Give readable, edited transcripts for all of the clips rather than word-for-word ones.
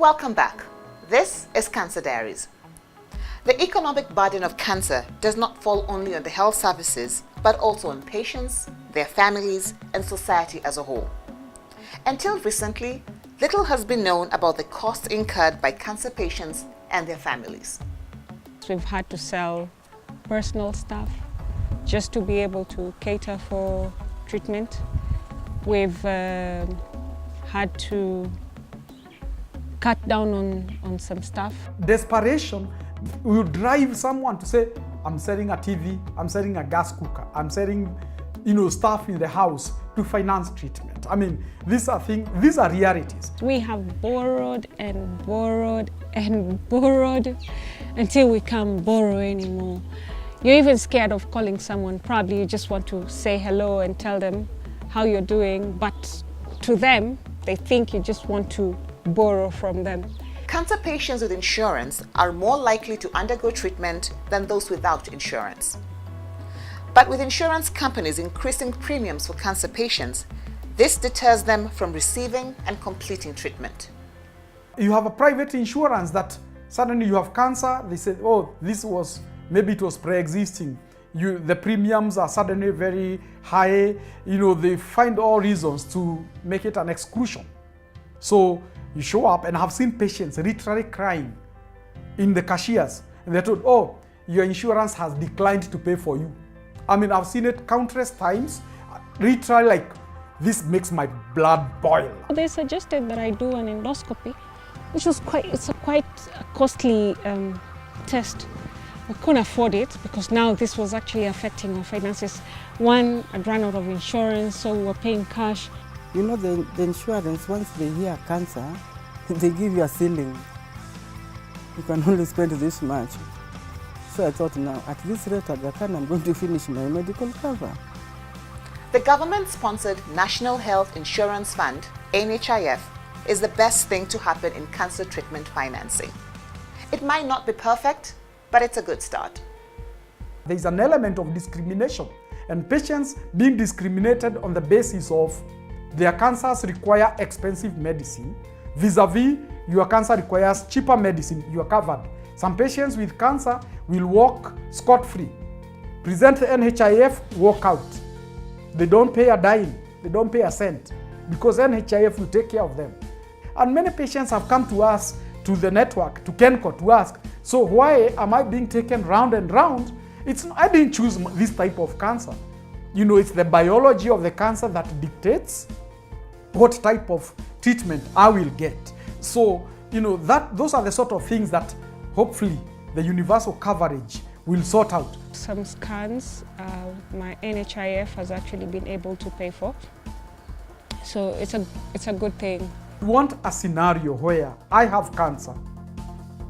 Welcome back. This is Cancer Diaries. The economic burden of cancer does not fall only on the health services, but also on patients, their families, and society as a whole. Until recently, little has been known about the costs incurred by cancer patients and their families. We've had to sell personal stuff just to be able to cater for treatment. We've had to cut down on some stuff. Desperation will drive someone to say, I'm selling a TV, I'm selling a gas cooker, I'm selling stuff in the house to finance treatment. I mean, these are realities. We have borrowed and borrowed and borrowed until we can't borrow anymore. You're even scared of calling someone. Probably you just want to say hello and tell them how you're doing, but to them, they think you just want to borrow from them. Cancer patients with insurance are more likely to undergo treatment than those without insurance. But with insurance companies increasing premiums for cancer patients, this deters them from receiving and completing treatment. You have a private insurance that suddenly you have cancer, they say, oh, maybe it was pre-existing. The premiums are suddenly very high. They find all reasons to make it an exclusion. So you show up, and I've seen patients literally crying in the cashiers, and they're told, oh, your insurance has declined to pay for you. I mean, I've seen it countless times. Literally, like, this makes my blood boil. They suggested that I do an endoscopy, which was quite a costly test. We couldn't afford it because now this was actually affecting our finances. One, I'd run out of insurance, so we were paying cash. The insurance, once they hear cancer, they give you a ceiling. You can only spend this much. So I thought, now, at this rate, I'm going to finish my medical cover. The government-sponsored National Health Insurance Fund, NHIF, is the best thing to happen in cancer treatment financing. It might not be perfect, but it's a good start. There's an element of discrimination, and patients being discriminated on the basis of their cancers require expensive medicine, vis-a-vis your cancer requires cheaper medicine, you are covered. Some patients with cancer will walk scot-free. Present the NHIF, walk out. They don't pay a dime, they don't pay a cent, because NHIF will take care of them. And many patients have come to us, to the network, to Kenco, to ask, so why am I being taken round and round? I didn't choose this type of cancer. It's the biology of the cancer that dictates what type of treatment I will get. So, those are the sort of things that hopefully the universal coverage will sort out. Some scans my NHIF has actually been able to pay for. So it's a good thing. You want a scenario where I have cancer,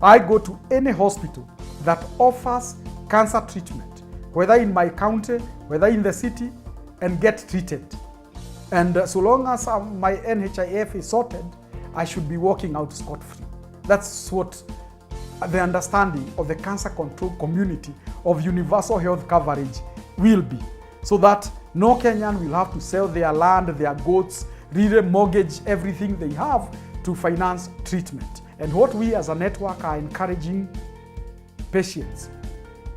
I go to any hospital that offers cancer treatment, whether in my county, whether in the city, and get treated. And so long as my NHIF is sorted, I should be walking out scot-free. That's what the understanding of the cancer control community of universal health coverage will be, so that no Kenyan will have to sell their land, their goats, really mortgage everything they have to finance treatment. And what we as a network are encouraging patients,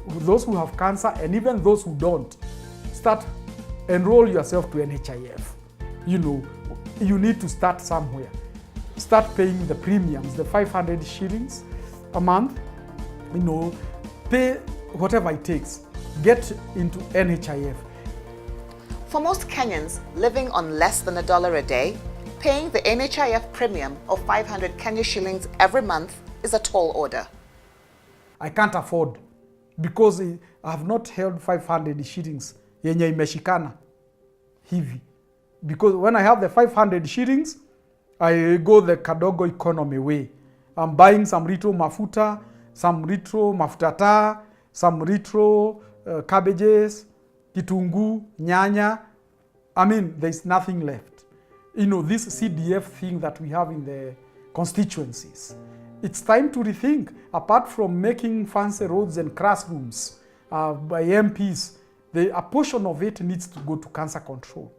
those who have cancer and even those who don't, enroll yourself to NHIF. You need to start somewhere. Start paying the premiums, the 500 shillings a month, pay whatever it takes. Get into NHIF. For most Kenyans living on less than $1 a day, paying the NHIF premium of 500 Kenya shillings every month is a tall order. I can't afford, because I have not held 500 shillings yenye imeshikana hivi. Because when I have the 500 shillings, I go the kadogo economy way. I'm buying some little mafuta, some little mafutata, some little cabbages, kitungu, nyanya. I mean, there's nothing left. This CDF thing that we have in the constituencies, it's time to rethink. Apart from making fancy roads and classrooms by MPs, a portion of it needs to go to cancer control.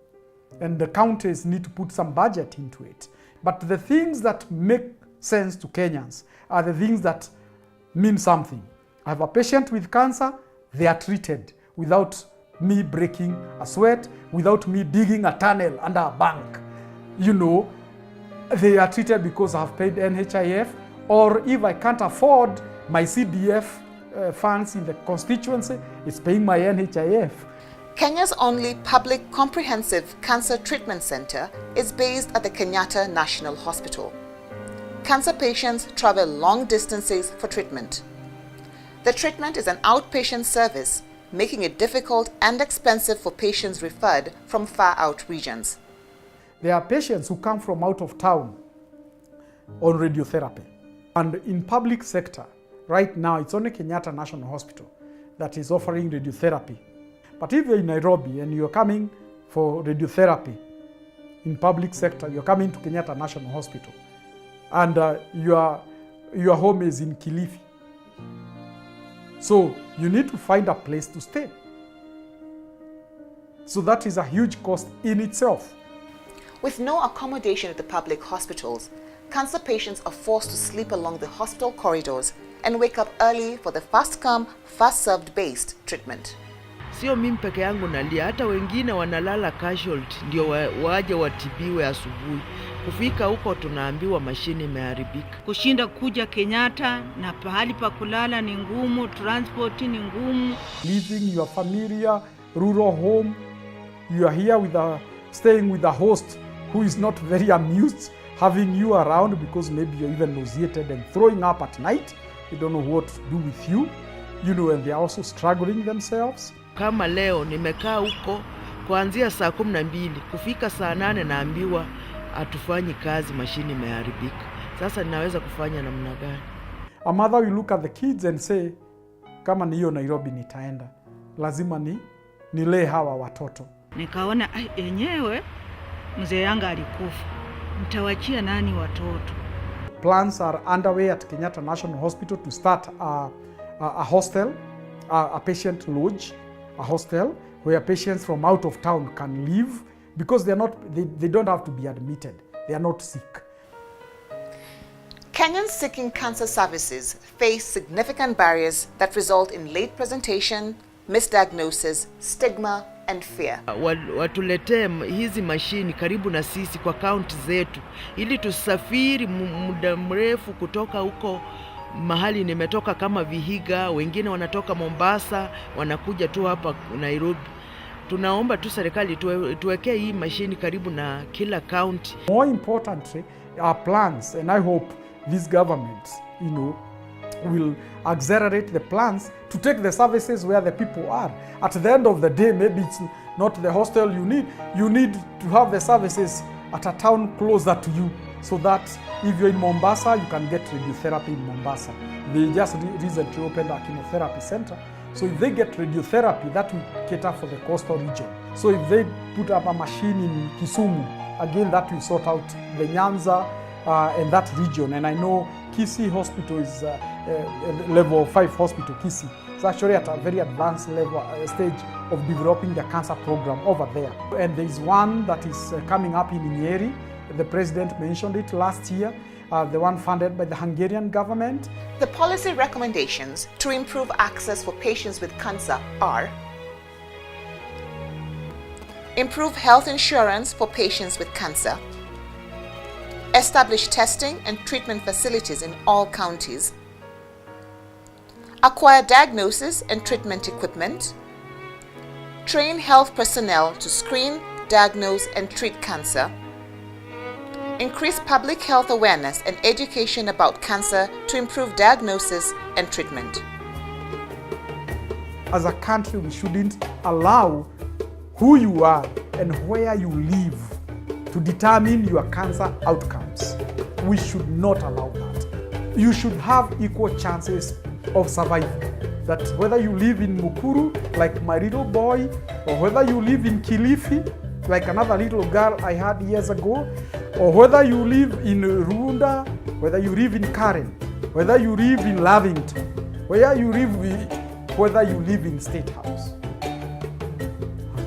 And the counties need to put some budget into it. But the things that make sense to Kenyans are the things that mean something. I have a patient with cancer, they are treated without me breaking a sweat, without me digging a tunnel under a bank. You know, they are treated because I have paid NHIF, or if I can't afford my CDF funds in the constituency, it's paying my NHIF. Kenya's only public comprehensive cancer treatment center is based at the Kenyatta National Hospital. Cancer patients travel long distances for treatment. The treatment is an outpatient service, making it difficult and expensive for patients referred from far out regions. There are patients who come from out of town on radiotherapy. And in public sector, right now, it's only Kenyatta National Hospital that is offering radiotherapy. But if you're in Nairobi and you're coming for radiotherapy in public sector, you're coming to Kenyatta National Hospital, and your home is in Kilifi. So you need to find a place to stay. So that is a huge cost in itself. With no accommodation at the public hospitals, cancer patients are forced to sleep along the hospital corridors and wake up early for the fast come, fast served based treatment. Sio mimi peke yangu nalia, hata wengine wanalala casualty ndio waje watibiwe asubuhi. Kufika huko tunaambiwa mashine imeharibika. Kushinda kuja Kenyatta na pahali pa kulala ni ngumu, transport ni ngumu. Leaving your familiar rural home, you are here with staying with a host who is not very amused having you around because maybe you're even nauseated and throwing up at night. They don't know what to do with you, you know, and they are also struggling themselves. Kama leo nimekaa huko kuanzia saa 12 kufika saa 8 naambiwa hatufanyi kazi, mashine imeharibika. Sasa ninaweza kufanya namna gani? A mother will look at the kids and say, kama ni hiyo Nairobi nitaenda, lazima nilee hawa watoto. Nikaona yenyewe mzee yangu alikufa, mtawachia nani watoto? Plans are underway at Kenyatta National Hospital to start a hostel, a patient lodge, a hostel where patients from out of town can live because they don't have to be admitted. They are not sick. Kenyans seeking cancer services face significant barriers that result in late presentation, misdiagnosis, stigma, and fear. Watuletee hizi mashini karibu na sisi kwa kaunti zetu ili tusafiri muda mrefu kutoka huko mahali nimetoka kama Vihiga, wengine wanatoka Mombasa, wanakuja tu hapa Nairobi. Tunaomba tu serikali tuwekee hii mashini karibu na kila county. More importantly, our plans, and I hope this government, you know, will accelerate the plans to take the services where the people are. At the end of the day, maybe it's not the hostel you need. You need to have the services at a town closer to you, so that if you're in Mombasa, you can get radiotherapy in Mombasa. They just recently opened a chemotherapy center. So if they get radiotherapy, that will cater for the coastal region. So if they put up a machine in Kisumu, again that will sort out the Nyanza and that region. And I know Kisii Hospital is level 5 hospital, Kisii. It's actually at a very advanced level stage of developing the cancer program over there. And there is one that is coming up in Nyeri. The president mentioned it last year, the one funded by the Hungarian government. The policy recommendations to improve access for patients with cancer are: improve health insurance for patients with cancer, establish testing and treatment facilities in all counties, acquire diagnosis and treatment equipment, train health personnel to screen, diagnose and treat cancer, increase public health awareness and education about cancer to improve diagnosis and treatment. As a country, we shouldn't allow who you are and where you live to determine your cancer outcomes. We should not allow that. You should have equal chances of survival. That whether you live in Mukuru, like my little boy, or whether you live in Kilifi, like another little girl I had years ago, or whether you live in Runda, whether you live in Karen, whether you live in Lavington, whether you live in State House.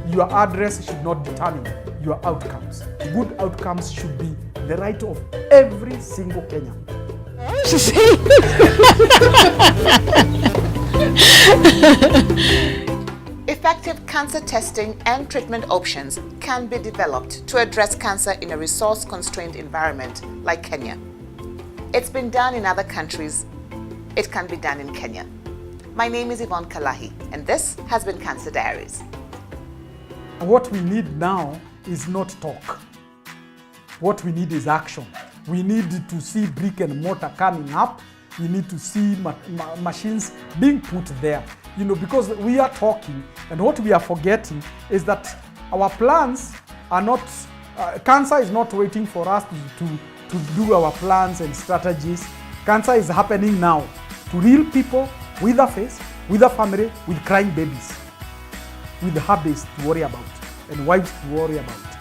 Your address should not determine your outcomes. Good outcomes should be the right of every single Kenyan. She's saying Effective cancer testing and treatment options can be developed to address cancer in a resource-constrained environment like Kenya. It's been done in other countries. It can be done in Kenya. My name is Yvonne Kalahi, and this has been Cancer Diaries. What we need now is not talk. What we need is action. We need to see brick and mortar coming up. We need to see machines being put there. You know, because we are talking, and what we are forgetting is that our plans are not, cancer is not waiting for us to do our plans and strategies. Cancer is happening now to real people with a face, with a family, with crying babies, with husbands to worry about and wives to worry about.